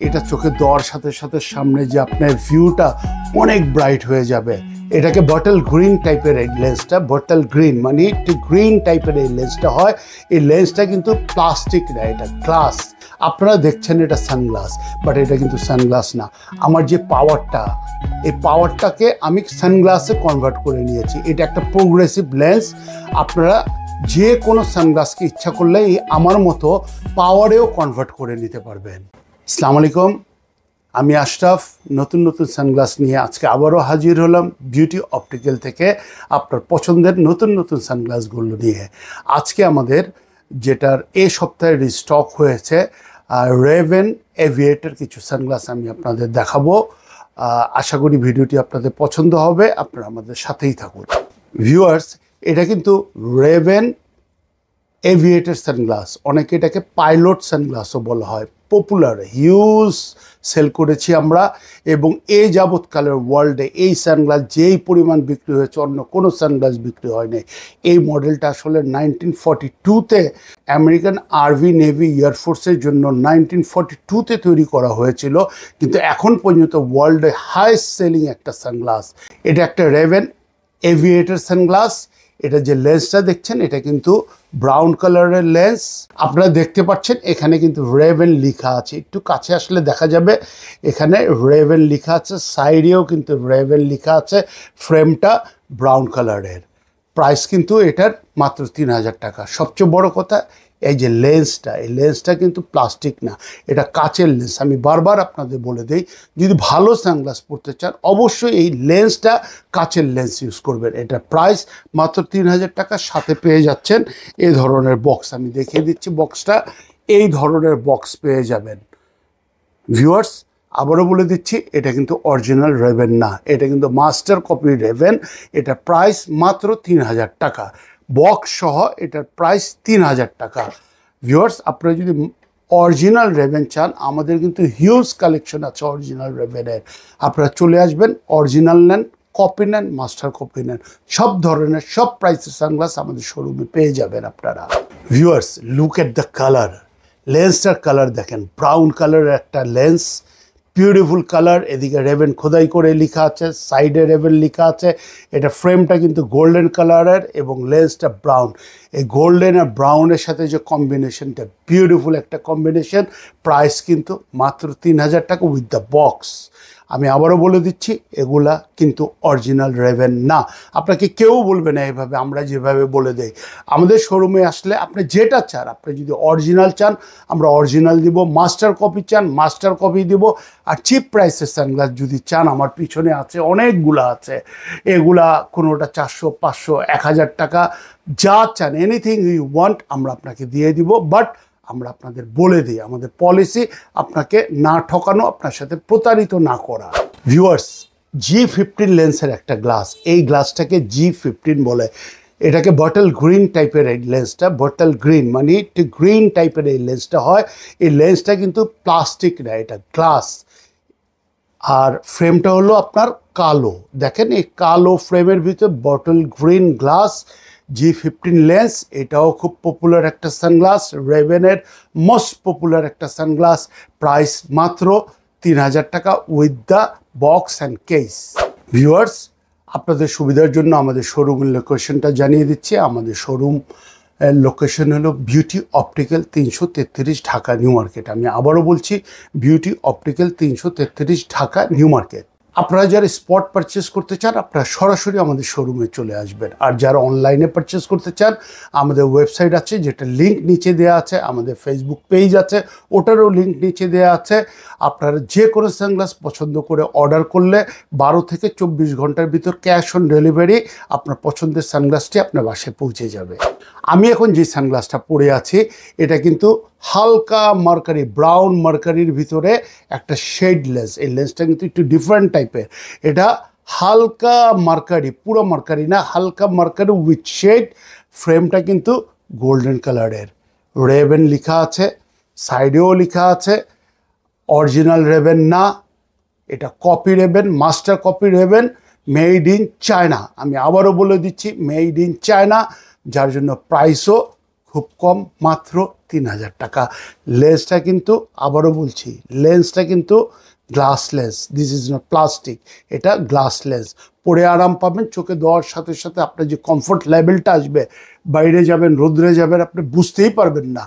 এটা চোখে দেওয়ার সাথে সাথে সামনে যে আপনার ভিউটা অনেক ব্রাইট হয়ে যাবে। এটাকে বটল গ্রিন টাইপের এই লেন্সটা, বটল গ্রিন মানে একটু গ্রিন টাইপের এই লেন্সটা হয়। এই লেন্সটা কিন্তু প্লাস্টিক না, এটা গ্লাস। আপনারা দেখছেন এটা সানগ্লাস, বাট এটা কিন্তু সানগ্লাস না। আমার যে পাওয়ারটা, এই পাওয়ারটাকে আমি সানগ্লাসে কনভার্ট করে নিয়েছি। এটা একটা প্রোগ্রেসিভ লেন্স। আপনারা যে কোনো সানগ্লাসকে ইচ্ছা করলে আমার মতো পাওয়ারেও কনভার্ট করে নিতে পারবেন। আসসালামু আলাইকুম, আমি আশরাফ। নতুন নতুন সানগ্লাস নিয়ে আজকে আবারও হাজির হলাম বিউটি অপটিক্যাল থেকে, আপনার পছন্দের নতুন নতুন সানগ্লাসগুলো নিয়ে। আজকে আমাদের যেটার এই সপ্তাহে রিস্টক হয়েছে রেভেন এভিয়েটার কিছু সানগ্লাস আমি আপনাদের দেখাবো। আশা করি ভিডিওটি আপনাদের পছন্দ হবে, আপনারা আমাদের সাথেই থাকুন। ভিউয়ার্স, এটা কিন্তু রেভেন এভিয়েটার সানগ্লাস, অনেকে এটাকে পাইলট সানগ্লাসও বলা হয়। পপুলার, হিউজ সেল করেছি আমরা, এবং এই যাবৎকালের ওয়ার্ল্ডে এই সানগ্লাস যেই পরিমাণ বিক্রি হয়েছে অন্য কোনো সানগ্লাস বিক্রি হয়নি। এই মডেলটা আসলে 1942-তে আমেরিকান আর্মি নেভি এয়ারফোর্সের জন্য 1942-তে তৈরি করা হয়েছিল, কিন্তু এখন পর্যন্ত ওয়ার্ল্ডে হাইস্ট সেলিং একটা সানগ্লাস। এটা একটা রেভেন এভিয়েটার সানগ্লাস। এটা যে লেন্সটা দেখছেন এটা কিন্তু ব্রাউন কালারের লেন্স। আপনারা দেখতে পাচ্ছেন এখানে কিন্তু রেভেন লেখা আছে, একটু কাছে আসলে দেখা যাবে এখানে রেভেন লেখা আছে, সাইডেও কিন্তু রেভেন লেখা আছে। ফ্রেমটা ব্রাউন কালারের। প্রাইস কিন্তু এটার মাত্র 3000 টাকা। সবচেয়ে বড় কথা, এই যে লেন্সটা, এই লেন্সটা কিন্তু প্লাস্টিক না, এটা কাচের লেন্স। আমি বারবার আপনাদের বলে দিই, যদি ভালো সানগ্লাস পরতে চান অবশ্যই এই লেন্সটা কাচের লেন্স ইউজ করবেন। এটা প্রাইস মাত্র 3000 টাকা। সাথে পেয়ে যাচ্ছেন এই ধরনের বক্স। আমি দেখিয়ে দিচ্ছি বক্সটা, এই ধরনের বক্স পেয়ে যাবেন। ভিউয়ার্স, আবারও বলে দিচ্ছি, এটা কিন্তু অরিজিনাল রেভেন না, এটা কিন্তু মাস্টার কপি রেভেন। এটা প্রাইস মাত্র 3000 টাকা। বক্স সহ এটার প্রাইস 3000 টাকা। ভিউয়ার্স, আপনারা যদি অরিজিনাল রেভেন চান, আমাদের কিন্তু হিউজ কালেকশন আছে অরিজিনাল রেভেনের। আপনারা চলে আসবেন, অরিজিনাল নেন, কপি নেন, মাস্টার কপি নেন, সব ধরনের সব প্রাইসের সানগ্লাস আমাদের শোরুমে পেয়ে যাবেন আপনারা। Viewers, look at the colour. লেন্সটার কালার দেখেন, ব্রাউন কালারের একটা লেন্স, বিউটিফুল কালার। এদিকে রেভেন খোদাই করে লেখা আছে, সাইডে রেভেন লেখা আছে। এটা ফ্রেমটা কিন্তু গোল্ডেন কালারের এবং লেন্সটা ব্রাউন। এই গোল্ডেন আর ব্রাউনের সাথে যে কম্বিনেশনটা, বিউটিফুল একটা কম্বিনেশন। প্রাইস কিন্তু মাত্র 3000 টাকা উইথ দ্য বক্স। আমি আবারও বলে দিচ্ছি, এগুলা কিন্তু অরিজিনাল রেভেন না। আপনাকে কেউ বলবে না এভাবে, আমরা যেভাবে বলে দেই। আমাদের শোরুমে আসলে আপনি যেটা চান, আপনি যদি অরিজিনাল চান আমরা অরিজিনাল দিব, মাস্টার কপি চান মাস্টার কপি দিব, আর চিপ প্রাইসের সানগ্লাস যদি চান আমার পিছনে আছে, অনেকগুলো আছে। এগুলা কোনোটা 400, 500, 1000 টাকা, যা চান, এনিথিং ইউ ওয়ান্ট আমরা আপনাকে দিয়ে দিব। বাট আমরা আপনাদের বলে দিই, আমাদের পলিসি আপনাকে না ঠকানো, আপনার সাথে প্রতারিত না করা। ভিউয়ার্স, G15 লেন্সের একটা গ্লাস, এই গ্লাসটাকে G15 বলে। এটাকে বটল গ্রিন টাইপের এই লেন্সটা, বটল গ্রিন মানে একটু গ্রিন টাইপের এই লেন্সটা হয়। এই লেন্সটা কিন্তু প্লাস্টিক না, এটা গ্লাস। আর ফ্রেমটা হলো আপনার কালো। দেখেন এই কালো ফ্রেমের ভিতর bottle green glass, G15 lens. এটাও খুব পপুলার একটা সানগ্লাস, রেভেনের মোস্ট পপুলার একটা সানগ্লাস। প্রাইস মাত্র 3000 টাকা with the box and case. Viewers, আপনাদের সুবিধার জন্য আমাদের শোরুমের লোকেশনটা জানিয়ে দিচ্ছি। আমাদের শোরুম লোকেশন হলো beauty optical 333 Dhaka new market. আমি আবারও বলছি, beauty optical 333 Dhaka new market. আপনারা যারা স্পট পারচেস করতে চান আপনারা সরাসরি আমাদের শোরুমে চলে আসবেন, আর যারা অনলাইনে পারচেস করতে চান আমাদের ওয়েবসাইট আছে, যেটা লিঙ্ক নিচে দেওয়া আছে। আমাদের ফেসবুক পেজ আছে, ওটারও লিঙ্ক নিচে দেওয়া আছে। আপনারা যে কোনো সানগ্লাস পছন্দ করে অর্ডার করলে 12 থেকে 24 ঘন্টার ভিতর ক্যাশ অন ডেলিভারি আপনার পছন্দের সানগ্লাসটি আপনার বাসায় পৌঁছে যাবে। আমি এখন যে সানগ্লাসটা পরে আছি এটা কিন্তু হালকা মার্কারি, ব্রাউন মার্কারির ভিতরে একটা শেড লেন্স। এই লেন্সটা কিন্তু একটু ডিফারেন্ট টাইপের। এটা হালকা মার্কারি, পুরো মার্কারি না, হালকা মার্কারি উইথ শেড। ফ্রেমটা কিন্তু গোল্ডেন কালারের, রেভেন লেখা আছে, সাইডেও লেখা আছে। অরিজিনাল রেভেন না, এটা copy Raven, master copy Raven, made in China. আমি আবারও বলে দিচ্ছি, মেড ইন চায়না, যার জন্য প্রাইসও খুব কম, মাত্র 3000 টাকা। লেন্সটা কিন্তু আবারও বলছি, লেন্সটা কিন্তু glass lens, this is not plastic, এটা গ্লাস লেন্স। পরে আরাম পাবেন, চোখে দেওয়ার সাথে সাথে আপনার যে কমফোর্ট লেভেলটা আসবে, বাইরে যাবেন, রোদ্রে যাবেন, আপনি বুঝতেই পারবেন না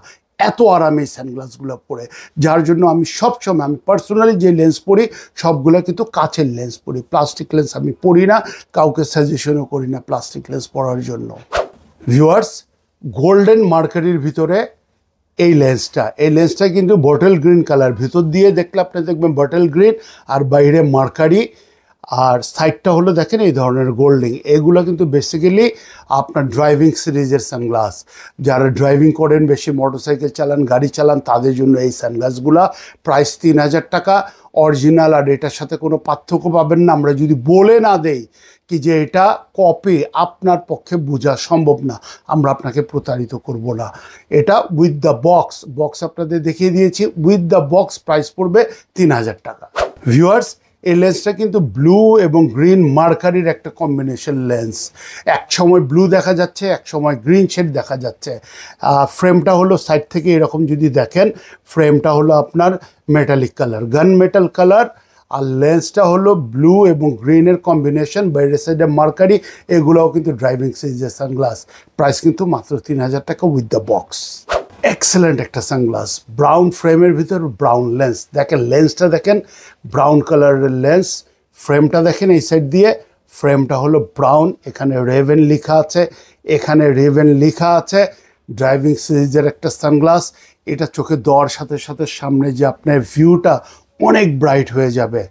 এত আরামে এই সানগ্লাসগুলো পরে। যার জন্য আমি সবসময়, আমি পার্সোনালি যে লেন্স পরি সবগুলো কিন্তু কাচের লেন্স পরি, প্লাস্টিক লেন্স আমি পরি না, কাউকে সাজেশনও করি না প্লাস্টিক লেন্স পরার জন্য। ভিউয়ার্স, গোল্ডেন মার্কারির ভিতরে এই লেন্সটা কিন্তু বটল গ্রিন কালার, ভিতর দিয়ে দেখলে আপনি দেখবেন বটল গ্রিন আর বাইরে মার্কারি, আর সাইডটা হলো দেখেন এই ধরনের গোল্ডিং। এগুলো কিন্তু বেসিক্যালি আপনার ড্রাইভিং সিরিজের সানগ্লাস, যারা ড্রাইভিং করেন, বেশি মোটরসাইকেল চালান, গাড়ি চালান, তাদের জন্য এই সানগ্লাসগুলো। প্রাইস 3000 টাকা অরিজিনাল, আর এটার সাথে কোনো পার্থক্য পাবেন না। আমরা যদি বলে না দেই কি যে এটা কপি, আপনার পক্ষে বোঝা সম্ভব না, আমরা আপনাকে প্রতারিত করব না। এটা উইথ দ্য বক্স আপনাদের দেখিয়ে দিয়েছি, উইথ দ্য বক্স প্রাইস পড়বে 3000 টাকা। ভিউয়ার্স, এই লেন্সটা কিন্তু ব্লু এবং গ্রিন মার্কারির একটা কম্বিনেশন লেন্স। এক সময় ব্লু দেখা যাচ্ছে, এক সময় গ্রিন শেড দেখা যাচ্ছে। ফ্রেমটা হলো সাইড থেকে এরকম যদি দেখেন, ফ্রেমটা হলো আপনার metallic colour, gun metal colour, আর লেন্সটা হলো ব্লু এবং গ্রিনের কম্বিনেশন, বাইরের সাইডে মার্কারি। এগুলোও কিন্তু ড্রাইভিং সিরিজের সানগ্লাস। প্রাইস কিন্তু মাত্র 3000 টাকা উইথ দ্য বক্স। এক্সেলেন্ট একটা সানগ্লাস, ব্রাউন ফ্রেমের ভিতর ব্রাউন লেন্স। দেখেন লেন্সটা দেখেন, ব্রাউন কালারের লেন্স। ফ্রেমটা দেখেন এই সাইড দিয়ে, ফ্রেমটা হলো ব্রাউন, এখানে রেভেন লেখা আছে, এখানে রেভেন লেখা আছে। ড্রাইভিং সিরিজের একটা সানগ্লাস। এটা চোখে দেওয়ার সাথে সাথে সামনে যে আপনার ভিউটা অনেক ব্রাইট হয়ে যাবে।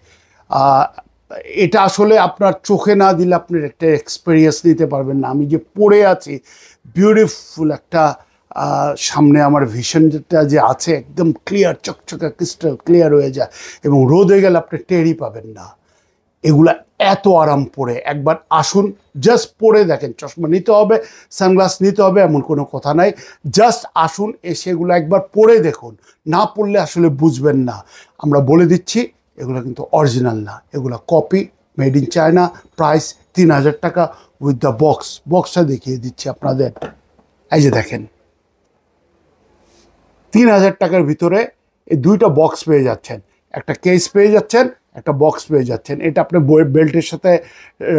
এটা আসলে আপনার চোখে না দিলে আপনি একটা এক্সপিরিয়েন্স নিতে পারবেন না। আমি যে পড়ে আছি, বিউটিফুল একটা সামনে আমার ভিশনটা যে আছে একদম ক্লিয়ার, চকচকে ক্রিস্টাল ক্লিয়ার হয়ে যায়, এবং রোদে গেলে আপনি টেরই পাবেন না। এগুলা এত আরাম পরে, একবার আসুন, জাস্ট পরে দেখেন। চশমা নিতে হবে, সানগ্লাস নিতে হবে এমন কোনো কথা নাই, জাস্ট আসুন, এসে এগুলো একবার পরে দেখুন। না পড়লে আসলে বুঝবেন না। আমরা বলে দিচ্ছি এগুলো কিন্তু অরিজিনাল না, এগুলো copy, made in China. Price 3000 টাকা উইথ দ্য বক্সটা দেখিয়ে দিচ্ছি আপনাদের। এই যে দেখেন, 3000 টাকার ভিতরে এই দুইটা বক্স পেয়ে যাচ্ছেন, একটা কেস পেয়ে যাচ্ছেন, একটা বক্স পেয়ে যাচ্ছেন। এটা আপনি বেল্টের সাথে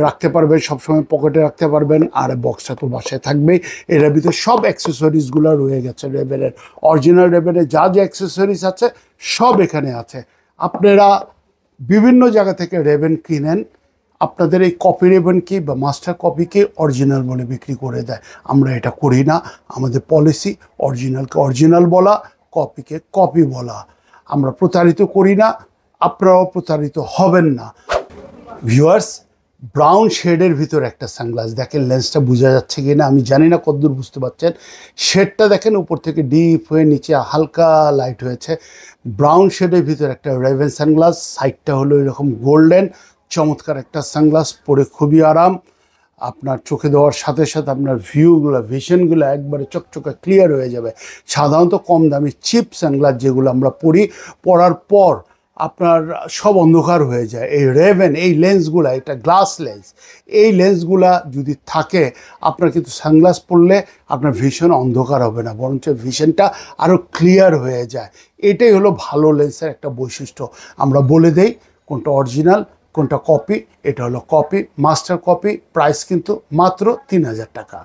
রাখতে পারবেন, সবসময় পকেটে রাখতে পারবেন, আর বক্সটা তো বাসায় থাকবেই। এটার ভিতরে সব অ্যাক্সেসরিজগুলো রয়ে গেছে রেবেনের, অরিজিনাল রেবেনের যা যা অ্যাক্সেসরিজ আছে সব এখানে আছে। আপনারা বিভিন্ন জায়গা থেকে রেবেন কিনেন, আপনাদের এই কপি রেবেন কি বা মাস্টার কপিকে অরিজিনাল বলে বিক্রি করে দেয়। আমরা এটা করি না, আমাদের পলিসি অরিজিনালকে অরিজিনাল বলা, কপিকে কপি বলা। আমরা প্রতারিত করি না, আপনারাও প্রতারিত হবেন না। ভিউয়ার্স, ব্রাউন শেডের ভিতর একটা সানগ্লাস। দেখেন লেন্সটা বোঝা যাচ্ছে কি না আমি জানি না কতদূর বুঝতে পারছেন। শেডটা দেখেন উপর থেকে ডিপ হয়ে নিচে হালকা লাইট হয়েছে। ব্রাউন শেডের ভিতর একটা রেভেন সানগ্লাস, সাইডটা হলো এরকম গোল্ডেন। চমৎকার একটা সানগ্লাস, পরে খুবই আরাম। আপনার চোখে দেওয়ার সাথে সাথে আপনার ভিশনগুলো একবারে চকচকে ক্লিয়ার হয়ে যাবে। সাধারণত কম দামি চিপ সানগ্লাস যেগুলো আমরা পরার পর আপনার সব অন্ধকার হয়ে যায়। এই রেভেন এই লেন্সগুলা, এটা গ্লাস লেন্স, এই লেন্সগুলা যদি থাকে আপনার কিন্তু সানগ্লাস পরলে আপনার ভিশন অন্ধকার হবে না, বরঞ্চ ভিশনটা আরও ক্লিয়ার হয়ে যায়। এটাই হলো ভালো লেন্সের একটা বৈশিষ্ট্য। আমরা বলে দেই কোনটা অরিজিনাল কোনটা কপি। এটা হলো কপি, মাস্টার কপি। প্রাইস কিন্তু মাত্র 3000 টাকা।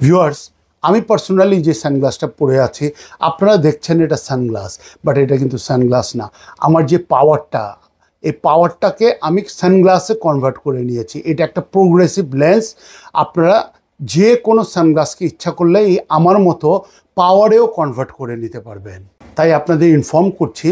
ভিউয়ার্স, আমি পার্সোনালি যে সানগ্লাসটা পরে আছি, আপনারা দেখছেন এটা সানগ্লাস, বাট এটা কিন্তু সানগ্লাস না। আমার যে পাওয়ারটা, এই পাওয়ারটাকে আমি সানগ্লাসে কনভার্ট করে নিয়েছি। এটা একটা প্রোগ্রেসিভ লেন্স। আপনারা যে কোনো সানগ্লাসকে ইচ্ছা করলে এই আমার মতো পাওয়ারেও কনভার্ট করে নিতে পারবেন। তাই আপনাদের ইনফর্ম করছি,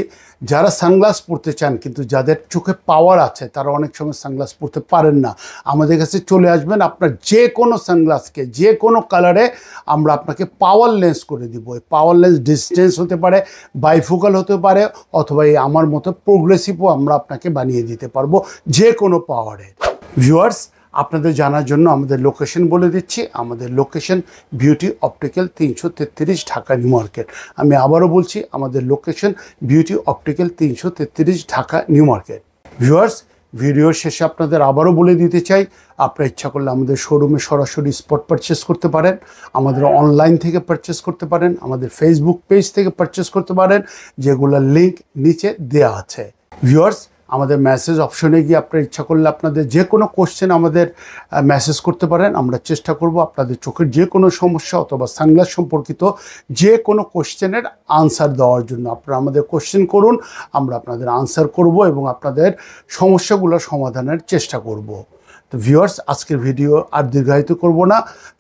যারা সানগ্লাস পরতে চান কিন্তু যাদের চোখে পাওয়ার আছে তারা অনেক সময় সানগ্লাস পরতে পারেন না, আমাদের কাছে চলে আসবেন। আপনার যে কোনো সানগ্লাসকে যে কোনো কালারে আমরা আপনাকে পাওয়ার লেন্স করে দিব। এই পাওয়ার লেন্স ডিস্টেন্স হতে পারে, বাইফোকাল হতে পারে, অথবা এই আমার মতো প্রোগ্রেসিভও আমরা আপনাকে বানিয়ে দিতে পারবো যে কোনো পাওয়ারে। ভিউয়ার্স, আপনাদের জানার জন্য আমাদের লোকেশন বলে দিচ্ছি। আমাদের location beauty optical 333 Dhaka new market. আমি আবারও বলছি, আমাদের location beauty optical 333 Dhaka new market. Viewers, ভিডিওর শেষে আপনাদের আবারও বলে দিতে চাই, আপনারা ইচ্ছা করলে আমাদের শোরুমে সরাসরি স্পট পারচেস করতে পারেন, আমাদের অনলাইন থেকে পারচেস করতে পারেন, আমাদের ফেসবুক পেজ থেকে পারচেস করতে পারেন, যেগুলোর লিঙ্ক নিচে দেওয়া আছে। ভিউয়ার্স, আমাদের মেসেজ অপশনে গিয়ে আপনারা ইচ্ছা করলে আপনাদের যে কোনো কোশ্চেন আমাদের মেসেজ করতে পারেন। আমরা চেষ্টা করব আপনাদের চোখের যে কোনো সমস্যা অথবা সানগ্লাস সম্পর্কিত যে কোনো কোশ্চেনের আনসার দেওয়ার জন্য। আপনারা আমাদের কোশ্চেন করুন, আমরা আপনাদের আনসার করব এবং আপনাদের সমস্যাগুলো সমাধানের চেষ্টা করব। তো ভিউয়ার্স, আজকের ভিডিও আর দীর্ঘায়িত করব না।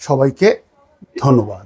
সবাইকে ধন্যবাদ।